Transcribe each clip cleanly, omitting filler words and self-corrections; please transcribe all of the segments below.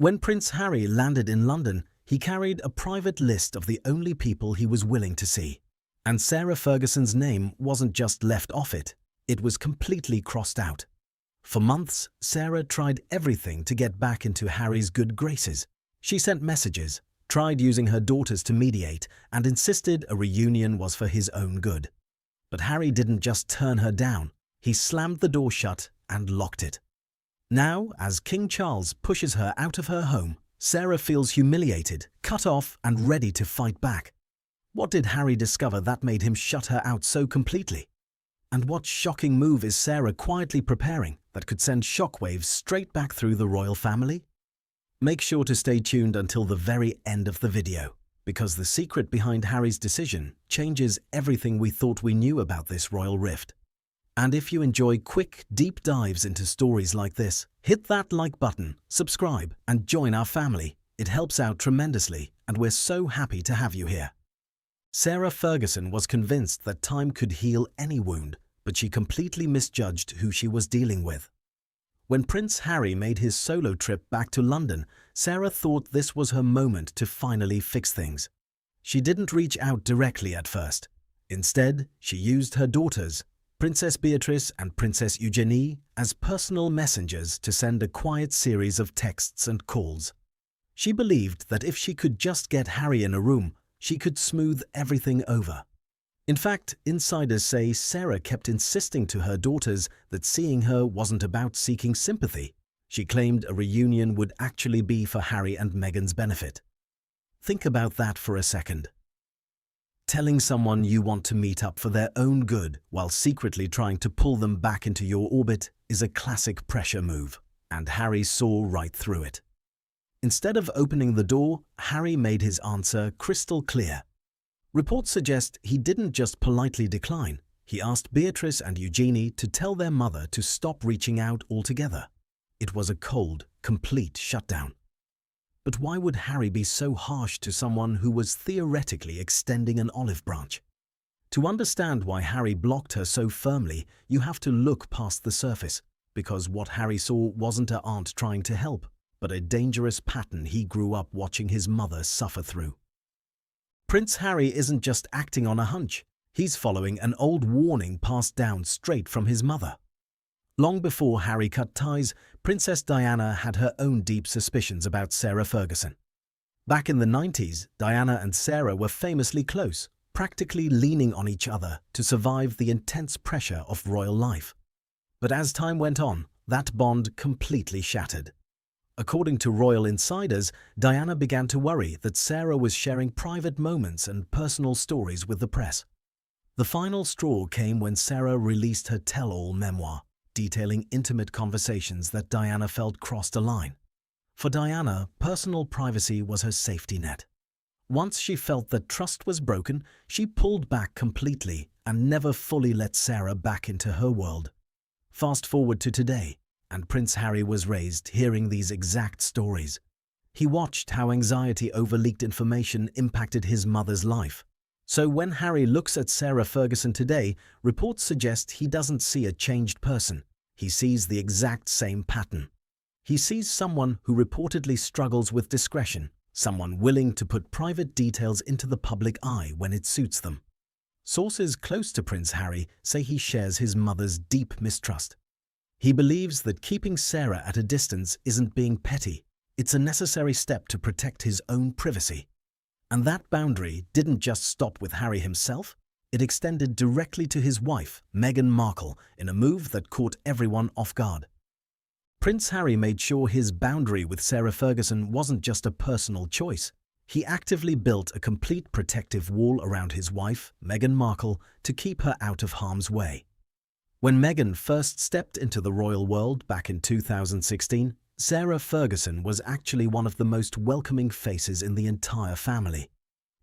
When Prince Harry landed in London, he carried a private list of the only people he was willing to see. And Sarah Ferguson's name wasn't just left off it, it was completely crossed out. For months, Sarah tried everything to get back into Harry's good graces. She sent messages, tried using her daughters to mediate, and insisted a reunion was for his own good. But Harry didn't just turn her down, he slammed the door shut and locked it. Now, as King Charles pushes her out of her home, Sarah feels humiliated, cut off, and ready to fight back. What did Harry discover that made him shut her out so completely? And what shocking move is Sarah quietly preparing that could send shockwaves straight back through the royal family? Make sure to stay tuned until the very end of the video, because the secret behind Harry's decision changes everything we thought we knew about this royal rift. And if you enjoy quick, deep dives into stories like this, hit that like button, subscribe, and join our family. It helps out tremendously, and we're so happy to have you here. Sarah Ferguson was convinced that time could heal any wound, but she completely misjudged who she was dealing with. When Prince Harry made his solo trip back to London, Sarah thought this was her moment to finally fix things. She didn't reach out directly at first. Instead, she used her daughters, Princess Beatrice and Princess Eugenie, as personal messengers to send a quiet series of texts and calls. She believed that if she could just get Harry in a room, she could smooth everything over. In fact, insiders say Sarah kept insisting to her daughters that seeing her wasn't about seeking sympathy. She claimed a reunion would actually be for Harry and Meghan's benefit. Think about that for a second. Telling someone you want to meet up for their own good while secretly trying to pull them back into your orbit is a classic pressure move, and Harry saw right through it. Instead of opening the door, Harry made his answer crystal clear. Reports suggest he didn't just politely decline, he asked Beatrice and Eugenie to tell their mother to stop reaching out altogether. It was a cold, complete shutdown. But why would Harry be so harsh to someone who was theoretically extending an olive branch? To understand why Harry blocked her so firmly, you have to look past the surface, because what Harry saw wasn't her aunt trying to help, but a dangerous pattern he grew up watching his mother suffer through. Prince Harry isn't just acting on a hunch, he's following an old warning passed down straight from his mother. Long before Harry cut ties, Princess Diana had her own deep suspicions about Sarah Ferguson. Back in the 90s, Diana and Sarah were famously close, practically leaning on each other to survive the intense pressure of royal life. But as time went on, that bond completely shattered. According to royal insiders, Diana began to worry that Sarah was sharing private moments and personal stories with the press. The final straw came when Sarah released her tell-all memoir, detailing intimate conversations that Diana felt crossed a line. For Diana, personal privacy was her safety net. Once she felt that trust was broken, she pulled back completely and never fully let Sarah back into her world. Fast forward to today, and Prince Harry was raised hearing these exact stories. He watched how anxiety over leaked information impacted his mother's life. So when Harry looks at Sarah Ferguson today, reports suggest he doesn't see a changed person. He sees the exact same pattern. He sees someone who reportedly struggles with discretion, someone willing to put private details into the public eye when it suits them. Sources close to Prince Harry say he shares his mother's deep mistrust. He believes that keeping Sarah at a distance isn't being petty, it's a necessary step to protect his own privacy. And that boundary didn't just stop with Harry himself, it extended directly to his wife, Meghan Markle, in a move that caught everyone off guard. Prince Harry made sure his boundary with Sarah Ferguson wasn't just a personal choice. He actively built a complete protective wall around his wife, Meghan Markle, to keep her out of harm's way. When Meghan first stepped into the royal world back in 2016, Sarah Ferguson was actually one of the most welcoming faces in the entire family.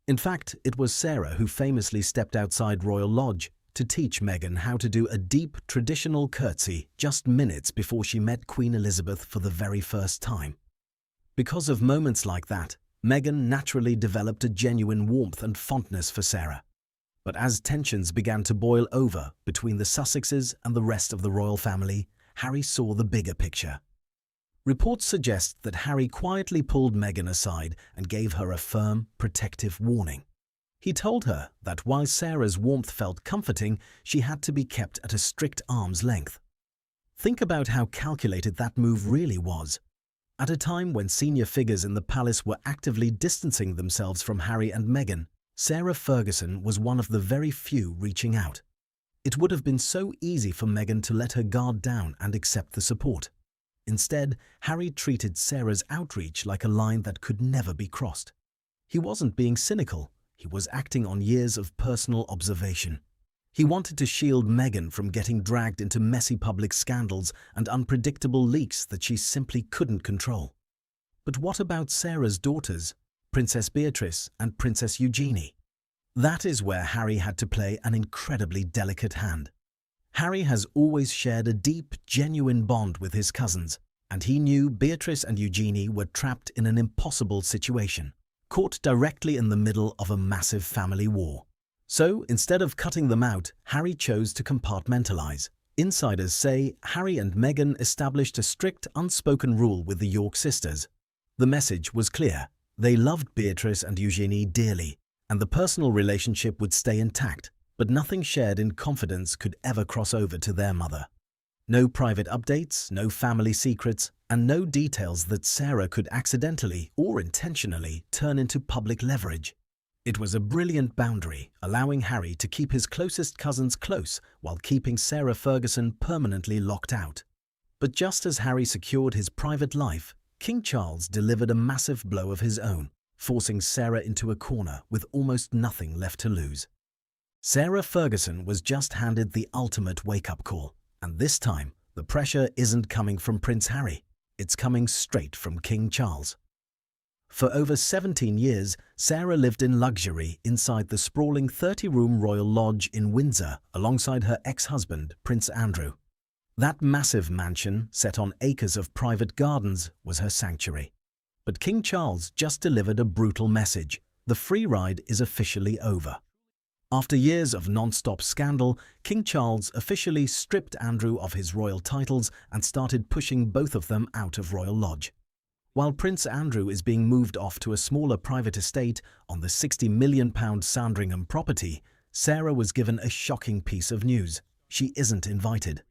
In fact, it was Sarah who famously stepped outside Royal Lodge to teach Meghan how to do a deep, traditional curtsy just minutes before she met Queen Elizabeth for the very first time. Because of moments like that, Meghan naturally developed a genuine warmth and fondness for Sarah. But as tensions began to boil over between the Sussexes and the rest of the royal family, Harry saw the bigger picture. Reports suggest that Harry quietly pulled Meghan aside and gave her a firm, protective warning. He told her that while Sarah's warmth felt comforting, she had to be kept at a strict arm's length. Think about how calculated that move really was. At a time when senior figures in the palace were actively distancing themselves from Harry and Meghan, Sarah Ferguson was one of the very few reaching out. It would have been so easy for Meghan to let her guard down and accept the support. Instead, Harry treated Sarah's outreach like a line that could never be crossed. He wasn't being cynical, he was acting on years of personal observation. He wanted to shield Meghan from getting dragged into messy public scandals and unpredictable leaks that she simply couldn't control. But what about Sarah's daughters, Princess Beatrice and Princess Eugenie? That is where Harry had to play an incredibly delicate hand. Harry has always shared a deep, genuine bond with his cousins, and he knew Beatrice and Eugenie were trapped in an impossible situation, caught directly in the middle of a massive family war. So, instead of cutting them out, Harry chose to compartmentalize. Insiders say Harry and Meghan established a strict, unspoken rule with the York sisters. The message was clear. They loved Beatrice and Eugenie dearly, and the personal relationship would stay intact, but nothing shared in confidence could ever cross over to their mother. No private updates, no family secrets, and no details that Sarah could accidentally or intentionally turn into public leverage. It was a brilliant boundary, allowing Harry to keep his closest cousins close while keeping Sarah Ferguson permanently locked out. But just as Harry secured his private life, King Charles delivered a massive blow of his own, forcing Sarah into a corner with almost nothing left to lose. Sarah Ferguson was just handed the ultimate wake-up call, and this time, the pressure isn't coming from Prince Harry, it's coming straight from King Charles. For over 17 years, Sarah lived in luxury inside the sprawling 30-room royal lodge in Windsor alongside her ex-husband, Prince Andrew. That massive mansion, set on acres of private gardens, was her sanctuary. But King Charles just delivered a brutal message. The free ride is officially over. After years of non-stop scandal, King Charles officially stripped Andrew of his royal titles and started pushing both of them out of Royal Lodge. While Prince Andrew is being moved off to a smaller private estate on the £60 million Sandringham property, Sarah was given a shocking piece of news. She isn't invited.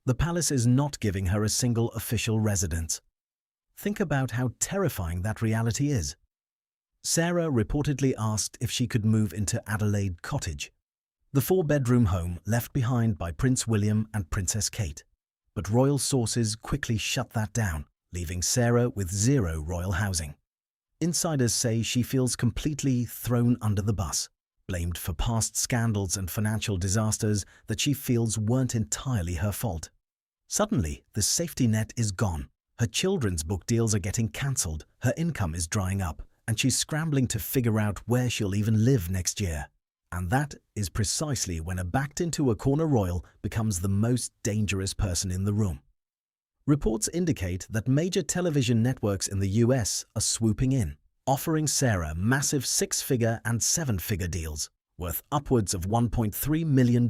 The palace is not giving her a single official residence. Think about how terrifying that reality is. Sarah reportedly asked if she could move into Adelaide Cottage, the 4-bedroom home left behind by Prince William and Princess Kate. But royal sources quickly shut that down, leaving Sarah with zero royal housing. Insiders say she feels completely thrown under the bus, blamed for past scandals and financial disasters that she feels weren't entirely her fault. Suddenly, the safety net is gone. Her children's book deals are getting cancelled, her income is drying up, and she's scrambling to figure out where she'll even live next year. And that is precisely when a backed-into-a-corner royal becomes the most dangerous person in the room. Reports indicate that major television networks in the US are swooping in, offering Sarah massive 6-figure and 7-figure deals, worth upwards of $1.3 million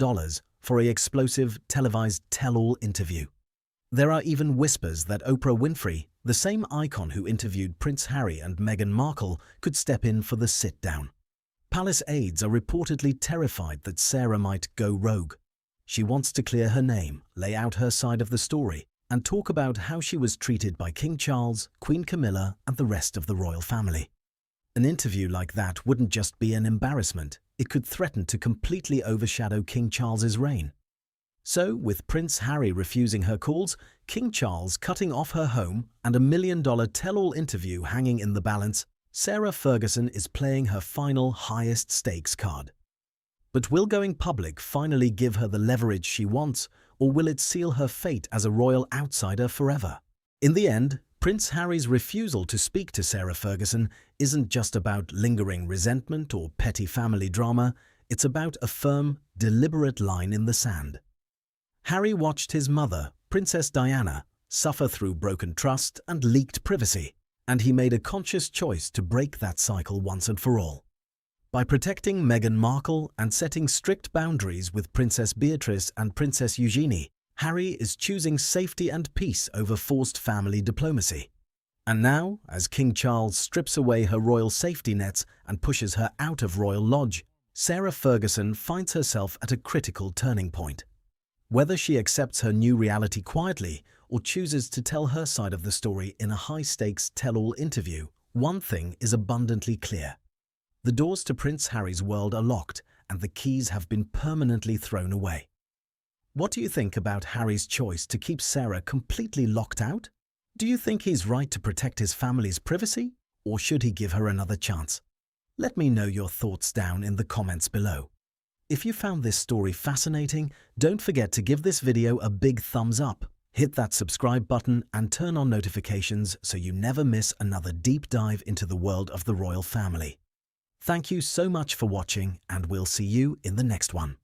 for an explosive televised tell-all interview. There are even whispers that Oprah Winfrey, the same icon who interviewed Prince Harry and Meghan Markle, could step in for the sit-down. Palace aides are reportedly terrified that Sarah might go rogue. She wants to clear her name, lay out her side of the story, and talk about how she was treated by King Charles, Queen Camilla, and the rest of the royal family. An interview like that wouldn't just be an embarrassment, it could threaten to completely overshadow King Charles's reign. So, with Prince Harry refusing her calls, King Charles cutting off her home, and a $1 million tell-all interview hanging in the balance, Sarah Ferguson is playing her final highest stakes card. But will going public finally give her the leverage she wants, or will it seal her fate as a royal outsider forever? In the end, Prince Harry's refusal to speak to Sarah Ferguson isn't just about lingering resentment or petty family drama, it's about a firm, deliberate line in the sand. Harry watched his mother, Princess Diana, suffer through broken trust and leaked privacy, and he made a conscious choice to break that cycle once and for all. By protecting Meghan Markle and setting strict boundaries with Princess Beatrice and Princess Eugenie, Harry is choosing safety and peace over forced family diplomacy. And now, as King Charles strips away her royal safety nets and pushes her out of Royal Lodge, Sarah Ferguson finds herself at a critical turning point. Whether she accepts her new reality quietly or chooses to tell her side of the story in a high-stakes tell-all interview, one thing is abundantly clear. The doors to Prince Harry's world are locked and the keys have been permanently thrown away. What do you think about Harry's choice to keep Sarah completely locked out? Do you think he's right to protect his family's privacy, or should he give her another chance? Let me know your thoughts down in the comments below. If you found this story fascinating, don't forget to give this video a big thumbs up, hit that subscribe button and turn on notifications so you never miss another deep dive into the world of the royal family. Thank you so much for watching, and we'll see you in the next one.